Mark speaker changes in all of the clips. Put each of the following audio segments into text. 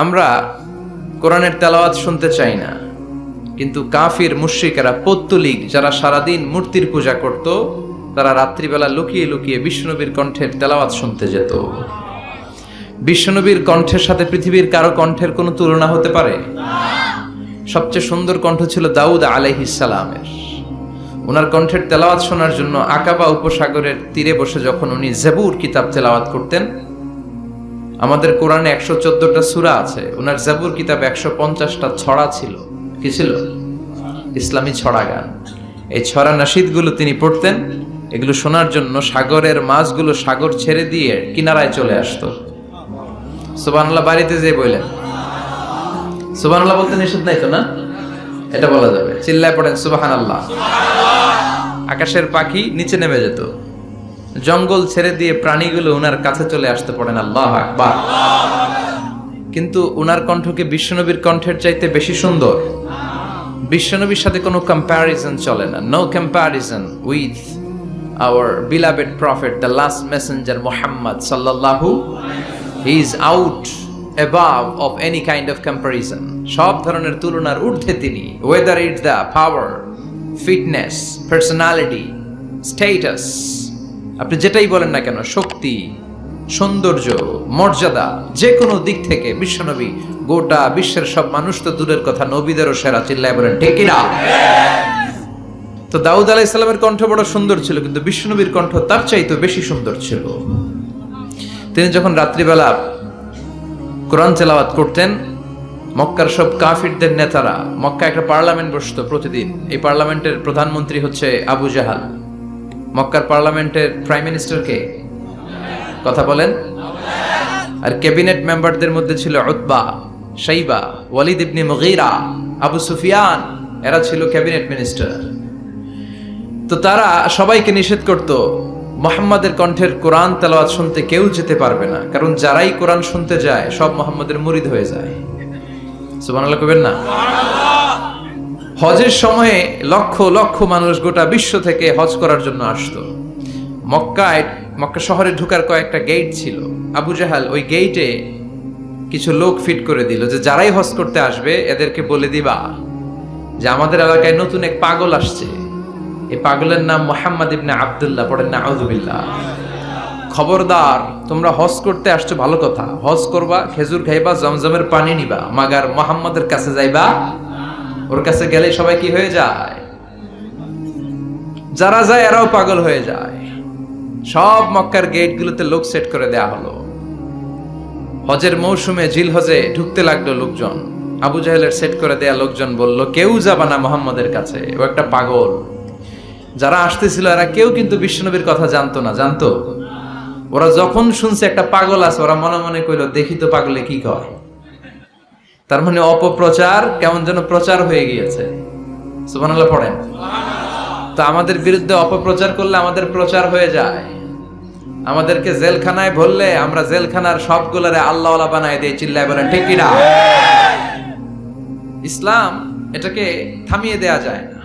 Speaker 1: আমরা কোরআনের তেলাওয়াত শুনতে চাই না, কিন্তু কাফির মুশরিকেরা পৌত্তলিক যারা সারাদিন মূর্তির পূজা করত, তারা রাত্রিবেলা লুকিয়ে লুকিয়ে বিশ্বনবীর কণ্ঠের তেলাওয়াত শুনতে যেত। বিশ্বনবীর কণ্ঠের সাথে পৃথিবীর কারো কণ্ঠের কোনো তুলনা হতে পারে? সবচেয়ে সুন্দর কণ্ঠ ছিল দাউদ আলাইহিস সালামের। ওনার কণ্ঠের তেলাওয়াত শোনার জন্য আকাবা উপসাগরের তীরে বসে যখন উনি জবুর কিতাব তেলাওয়াত করতেন, আমাদের কোরআনে 114টা সূরা আছে, ওনার জবুর কিতাব 150টা ছড়া ছিল। কি ছিল? ইসলামী ছড়া গান। এই ছড়া নাশিদগুলো তিনি পড়তেন। এগুলো শোনার জন্য সাগরের মাছগুলো সাগর ছেড়ে দিয়ে কিনারায় চলে আসতো। সুবহানাল্লাহ বাড়িতে যেয়ে বললেন, সুবহানাল্লাহ বলতে নিষেধ নাই তো না? এটা বলা যাবে, চিল্লায় পড়েন সুবহানাল্লাহ। আকাশের পাখি নিচে নেমে যেত, জঙ্গল ছেড়ে দিয়ে প্রাণীগুলো উনার কাছে চলে আসতে, পড়েন আল্লাহু আকবার। কিন্তু উনার কণ্ঠকে বিশ্বনবীর কণ্ঠের চাইতে বেশি সুন্দর। বিশ্বনবীর সাথে কোনো কম্প্যারিজন চলে না। No comparison with our beloved prophet, the last messenger Muhammad সাল্লাল্লাহু, he is out above of any kind of comparison. সব ধরনের তুলনার ঊর্ধ্বে তিনি। whether it's the power, fitness, personality, status, আপনি যেটাই বলেন না কেন, শক্তি, সৌন্দর্য, মর্যাদা, যে কোনো দিক থেকে বিশ্বনবী গোটা বিশ্বের সব মানুষ তো দূরের কথা, নবীদেরও সেরা। চিল্লায় বলেন ঠিক কি না? তো দাউদ আলাইহিস সালামের কণ্ঠ বড় সুন্দর ছিল, কিন্তু বিশ্বনবীর কণ্ঠ তার চাইতে বেশি সুন্দর ছিল। তিনি যখন রাত্রিবেলা কোরআন তেলাওয়াত করতেন, মক্কার সব কাফিরদের নেতারা, মক্কা একটা পার্লামেন্ট বসতো প্রতিদিন। এই পার্লামেন্টের প্রধানমন্ত্রী হচ্ছে আবু জাহাল। মক্কার পার্লামেন্টের প্রাইম মিনিস্টার কে? কথা বলেন। আর ক্যাবিনেট মেম্বারদের মধ্যে ছিল উতবা, শাইবা, ওয়ালিদ ইবনে মুগীরা, আবু সুফিয়ান। এরা ছিল ক্যাবিনেট মিনিস্টার। তো তারা সবাইকে নিষেধ করত, মুহাম্মাদের কণ্ঠের কোরআন তেলাওয়াত শুনতে কেউ যেতে পারবে না, কারণ যারাই কোরআন শুনতে যায় সব মুহাম্মাদের মুরিদ হয়ে যায়। সুবহানাল্লাহ কইবেন না? হজের সময়ে লক্ষ লক্ষ মানুষ গোটা বিশ্ব থেকে হজ করার জন্য আসতো। মক্কা শহরে ঢোকার কয়েকটা গেট ছিল। আবু জাহাল ওই গেটে কিছু লোক ফিট করে দিল যে যারাই হজ করতে আসবে এদেরকে বলে দিবা যে আমাদের এলাকায় নতুন এক পাগল আসছে, এই পাগলের নাম মুহাম্মদ ইবনে আব্দুল্লাহ, পড়েন নাউযুবিল্লাহ। খবরদার, তোমরা হজ করতে আসছো ভালো কথা, হজ করবা, খেজুর খাইবা, জমজমের পানি নিবা, মাগার মুহাম্মাদের কাছে যাইবা। ওর কাছে গেলে সবাই কি হয়ে যায়? যারা যায় এরাও পাগল হয়ে যায়। সব মক্কার গেটগুলোতে লোক সেট করে দেয়া হলো। হজের মৌসুমে জিল হজে ঢুকতে লাগলো লোকজন। আবু জাহেলের সেট করে দেয়া লোকজন বলল, কেউ যাবা না মুহাম্মাদের কাছে, ও একটা পাগল। যারা আসতেছিল এরা কেউ কিন্তু বিশ্বনবীর কথা জানতো না। জানতো? ওরা যখন শুনছে একটা পাগল আছে, ওরা মনে মনে কইলো দেখি তো পাগলে কি কয়। তার মানে অপপ্রচার কেমন যেন প্রচার হয়ে গিয়েছে। সুবহানাল্লাহ পড়েন। তো আমাদের বিরুদ্ধে অপপ্রচার করলে আমাদের প্রচার হয়ে যায়। আমাদেরকে জেলখানায় ভরলে আমরা জেলখানার সবগুলারে আল্লাহওয়ালা বানায় দেই। চিল্লায় বলেন ঠিক কি না? ইসলাম এটাকে থামিয়ে দেয়া যায় না।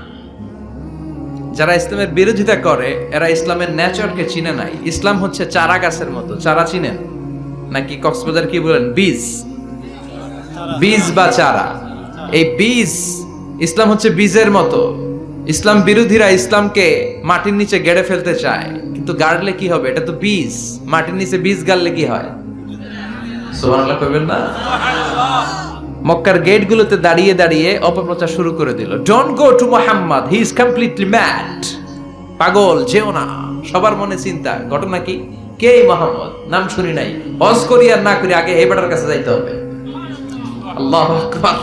Speaker 1: যারা ইসলামের বিরোধিতা করে এরা ইসলামের নেচারকে চিনে নাই। ইসলাম হচ্ছে চারা গাছের মতো। চারা চিনেন নাকি? কক্সবাজার কি বলেন? বীজ, বীজ বা চারা। এই বীজ, ইসলাম হচ্ছে বীজের মতো। ইসলাম বিরোধীরা ইসলামকে মাটির নিচে গেড়ে ফেলতে চায়, কিন্তু গাড়লে কি হবে? এটা তো বীজ। মাটির নিচে বীজ গাড়লে কি হয়? সুবহানাল্লাহ কইবেন না? মক্কার গেটগুলোতে দাঁড়িয়ে দাঁড়িয়ে অপপ্রচার শুরু করে দিল। Don't go to Muhammad, he is completely mad. পাগল, যেও না। সবার মনে চিন্তা, ঘটনা কি? কে মুহাম্মদ? নাম শুনি নাই। হজ করি আর না করি, আগে এই বেটার কাছে যাইতে হবে। আল্লাহু আকবার।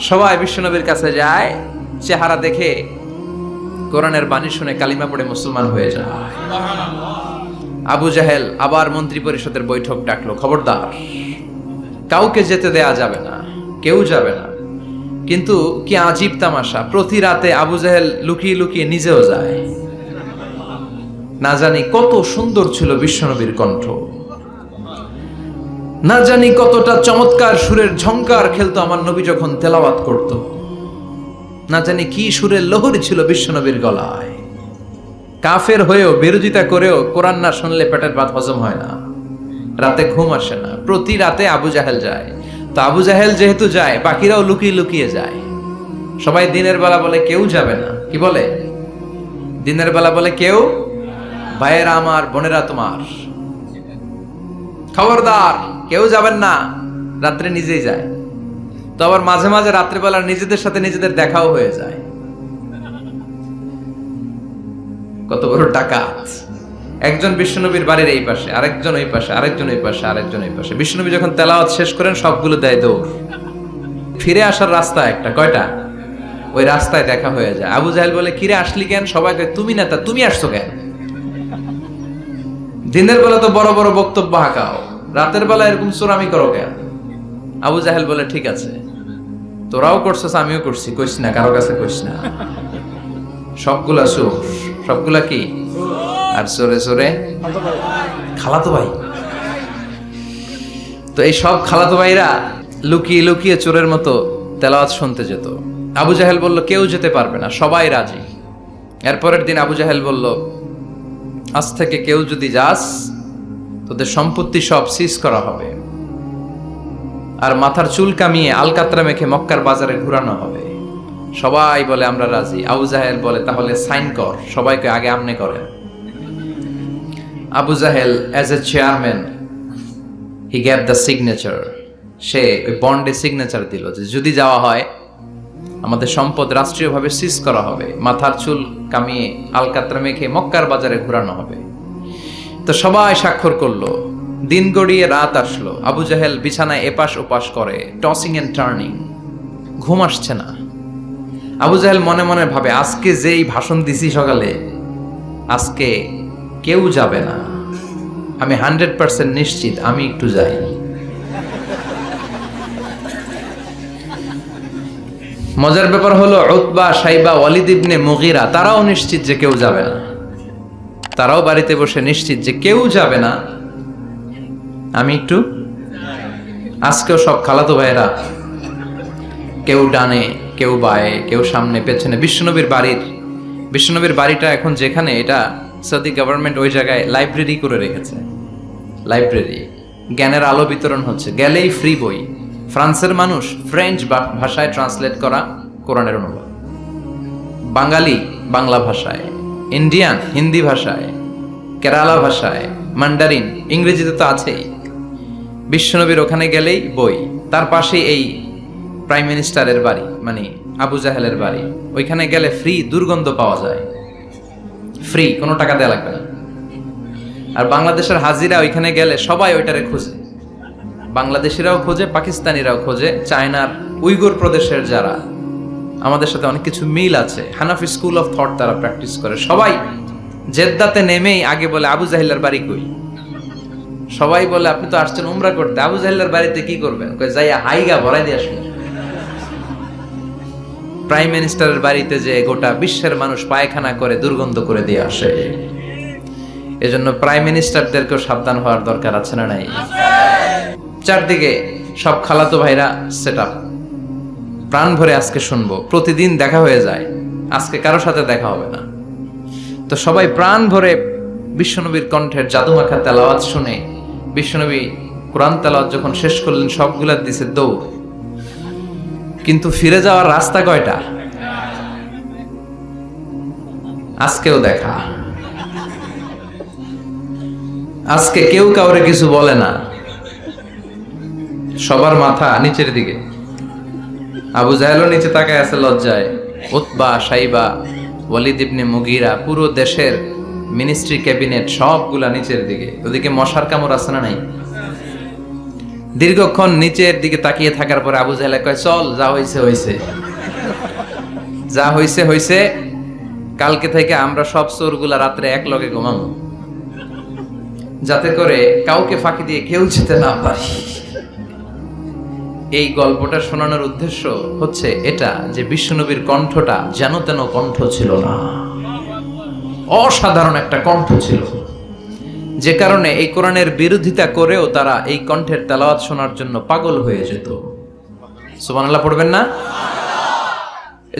Speaker 1: সবাই বিশ্বনবীর কাছে যায়, চেহারা দেখে কোরআনের বাণী শুনে কালিমা পড়ে মুসলমান হয়ে যায়। আবু জাহেল আবার মন্ত্রী পরিষদের বৈঠক ডাকলো, খবরদার, কাউকে যেতে দেয়া যাবে না, কেউ যাবে না। কিন্তু কি আজীব তামাশা, প্রতি রাতে আবু জাহেল লুকিয়ে লুকিয়ে নিজেও যায়। না জানি কত সুন্দর ছিল বিশ্বনবীর কণ্ঠ, না জানি কতটা চমৎকার সুরের ঝংকার খেলতো আমার নবী যখন তেলাওয়াত করত। না জানি কি সুরের লহরী ছিল বিশ্বনবীর গলায়। কাফের হয়েও, বিরোধিতা করেও কোরআন না শুনলে পেটের ভাত হজম হয় না, রাতে ঘুম আসে না। প্রতি রাতে আবু জাহেল যায়। তো আবু জাহেল যেহেতু যায়, বাকিরাও লুকিয়ে লুকিয়ে যায়। সবাই দিনের বেলা বলে কেউ যাবে না। কি বলে? দিনের বেলা বলে কেউ, ভাইয়েরা আমার, বোনেরা তোমার, খবরদার কেউ যাবেন না। রাত্রে নিজেই যায়। তো আবার মাঝে মাঝে রাত্রিবেলা নিজেদের সাথে নিজেদের দেখাও হয়ে যায়। কত বড় ডাকাত! একজন বিশ্বনবীর বাড়ির এই পাশে, আরেকজন ওই পাশে, আরেকজন ওই পাশে, আরেকজন ওই পাশে। বিশ্বনবী যখন তেলাওয়াত শেষ করেন সবগুলো দেয় দৌড়। ফিরে আসার রাস্তা একটা, কয়টা? ওই রাস্তায় দেখা হয়ে যায়। আবু জাহেল বলে, কিরে আসলি কেন? সবাই কয়, তুমি না তা তুমি আসছো কেন? দিনের বেলা তো বড় বড় বক্তব্য হাঁকাও, রাতের বেলা এরকম চোরামি করো কেন? আবু জাহেল বলে, ঠিক আছে, তোরাও করছিস, আমিও করছি, কইস না, কারো কাছে কইস না। সবগুলা চোর, সবগুলা কি? আর চোরে চোরে খালাতো ভাই। তো এই সব খালাতো ভাইরা লুকিয়ে লুকিয়ে চোরের মতো তেলাওয়াত শুনতে যেত। আবু জাহেল বলল, কেউ যেতে পারবে না, সবাই রাজি। এরপরের দিন আবু জাহেল বলল, আজ থেকে কেউ যদি যাস, তোদের সম্পত্তি সব সিজ করা হবে, আর মাথার চুল কামিয়ে আলকাতরা মেখে মক্কার বাজারে ঘুরানো হবে। সবাই বলে আমরা রাজি। আবু জাহেল বলে, তাহলে সাইন কর। সবাইকে আগে আমনে করেন। Abu Jahl as a chairman, he gave the signature. সে ওই বন্ডে সিগনেচার দিল যে যদি যাওয়া হয়, আমাদের সম্পদ রাষ্ট্রীয়ভাবে সিজ করা হবে, মাথার চুল কামিয়ে আলকাতরা মেখে মক্কার বাজারে ঘুরানো হবে। তো সবাই স্বাক্ষর করলো। দিন গড়িয়ে রাত আসলো। আবু জাহেল বিছানায় এপাশ ওপাশ করে, টসিং এন্ড টার্নিং, ঘুম আসছে না। আবু জাহেল মনে মনে ভাবে, আজকে যেই ভাষণ দিছি সকালে, আজকে কেউ যাবে না, আমি 100% নিশ্চিত, আমি একটু যাই। মজার ব্যাপার হলো, উতবা, সাইবা, ওয়ালিদ ইবনে মুগীরা তারাও নিশ্চিত যে কেউ যাবে না। তারাও বাড়িতে বসে নিশ্চিত যে কেউ যাবে না, আমি একটু। আজকেও সব খালাতো ভাইয়েরা, কেউ ডানে, কেউ বায়ে, কেউ সামনে পেছনে। বিশ্বনবীর বাড়িটা এখন যেখানে, এটা সৌদি গভর্নমেন্ট ওই জায়গায় লাইব্রেরি করে রেখেছে। লাইব্রেরি, জ্ঞানের আলো বিতরণ হচ্ছে। গেলেই ফ্রি বই, ফ্রান্সের মানুষ ফ্রেঞ্চ ভাষায় ট্রান্সলেট করা কোরআনের অনুবাদ, বাঙালি বাংলা ভাষায়, ইন্ডিয়ান হিন্দি ভাষায়, কেরালা ভাষায়, মান্ডারিন, ইংরেজিতে তো আছেই। বিশ্বনবীর ওখানে গেলেই বই। তার পাশেই এই প্রাইম মিনিস্টারের বাড়ি, মানে আবু জাহেলের বাড়ি। ওইখানে গেলে ফ্রি দুর্গন্ধ পাওয়া যায়, ফ্রি, কোনো টাকা দেওয়া লাগবে না। আর বাংলাদেশের হাজিরা ওইখানে গেলে সবাই ওইটারে খোঁজে। বাংলাদেশিরাও খোঁজে, পাকিস্তানিরাও খোঁজে, চায়নার উইগুর প্রদেশের যারা, আমাদের সাথে অনেক কিছু মিল আছে। হানাফি স্কুল অফ থট তারা প্র্যাকটিস করে। সবাই জেদ্দাতে নেমেই আগে বলে, আবু জাহেলের বাড়ি কই? সবাই বলে, আপনি তো আসছেন উমরা করতে, আবু জাহেলের বাড়িতে কি করবেন? কই, যাইয়া হাইগা ভরাই দিয়ে আসুন। প্রাইম মিনিস্টারের বাড়িতে যে গোটা বিশ্বের মানুষ পায়খানা করে দুর্গন্ধ করে দিয়ে আসে। এজন্য প্রাইম মিনিস্টারদেরকেও সাবধান হওয়ার দরকার আছে না নাই? চারদিকে সব খালাতো ভাইরা সেট আপ, প্রাণ ভরে আজকে শুনবো। প্রতিদিন দেখা হয়ে যায়, আজকে কারোর সাথে দেখা হবে না। তো সবাই প্রাণ ভরে বিশ্বনবীর কণ্ঠের জাদুমাখা তেলাওয়াত শুনে, বিশ্বনবী কোরআন তেলাওয়াত যখন শেষ করলেন, সবগুলা দিছে দৌড়। কিন্তু ফিরে যাওয়ার রাস্তা কয়টা? আজকেও দেখা। আজকে কেউ কাউরে কিছু বলে না, সবার মাথা নিচের দিকে। আবু জাহেলও নিচে তাকায় আছে লজ্জায়। উতবা, সাইবা, ওয়ালিদ ইবনে মুগীরা, পুরো দেশের মিনিস্ট্রি ক্যাবিনেট সবগুলা নিচের দিকে। ওদিকে মশার কামড় আছে না নাই? দীর্ঘক্ষণ নিচের দিকে তাকিয়ে থাকার পরে আবু জাহেল কয়, চল, যা হইছে হইছে, যা হইছে হইছে। কালকে থেকে আমরা সব চোরগুলা রাত্রে এক লগে ঘুমাবো, যাতে করে কাউকে ফাঁকি দিয়ে কেউ যেতে না পারে। এই গল্পটা শোনানোর উদ্দেশ্য হচ্ছে এটা, যে বিশ্বনবীর কণ্ঠটা যেন তেন কণ্ঠ ছিল না, অসাধারণ একটা কণ্ঠ ছিল, যে কারণে এই কোরআনের বিরোধিতা করেও তারা এই কণ্ঠের তেলাওয়াত শোনার জন্য পাগল হয়ে যেত। সুবহানাল্লাহ পড়বেন না?